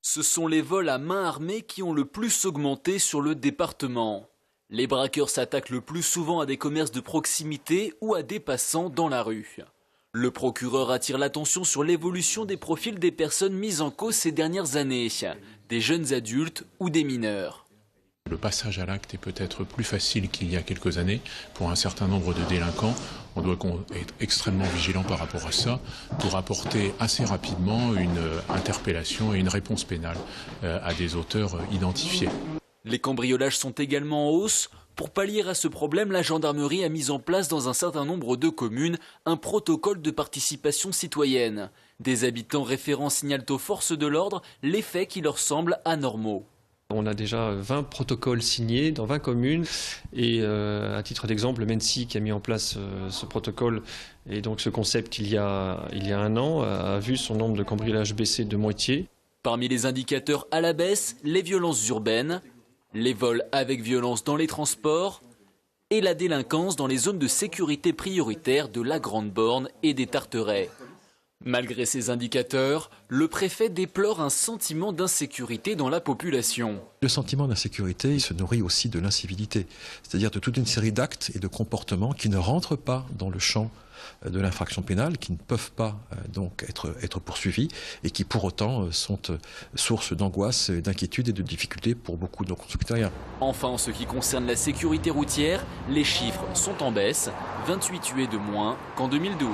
Ce sont les vols à main armée qui ont le plus augmenté sur le département. Les braqueurs s'attaquent le plus souvent à des commerces de proximité ou à des passants dans la rue. Le procureur attire l'attention sur l'évolution des profils des personnes mises en cause ces dernières années, des jeunes adultes ou des mineurs. Le passage à l'acte est peut-être plus facile qu'il y a quelques années pour un certain nombre de délinquants. On doit être extrêmement vigilant par rapport à ça pour apporter assez rapidement une interpellation et une réponse pénale à des auteurs identifiés. Les cambriolages sont également en hausse. Pour pallier à ce problème, la gendarmerie a mis en place dans un certain nombre de communes un protocole de participation citoyenne. Des habitants référents signalent aux forces de l'ordre les faits qui leur semblent anormaux. On a déjà 20 protocoles signés dans 20 communes et à titre d'exemple, le MENSI qui a mis en place ce protocole et donc ce concept il y a un an a vu son nombre de cambriolages baisser de moitié. Parmi les indicateurs à la baisse, les violences urbaines, les vols avec violence dans les transports et la délinquance dans les zones de sécurité prioritaires de la Grande Borne et des Tarterets. Malgré ces indicateurs, le préfet déplore un sentiment d'insécurité dans la population. Le sentiment d'insécurité, il se nourrit aussi de l'incivilité, c'est-à-dire de toute une série d'actes et de comportements qui ne rentrent pas dans le champ de l'infraction pénale, qui ne peuvent pas donc être poursuivis et qui pour autant sont source d'angoisse, d'inquiétude et de difficultés pour beaucoup de nos concitoyens. Enfin, en ce qui concerne la sécurité routière, les chiffres sont en baisse, 28 tués de moins qu'en 2012.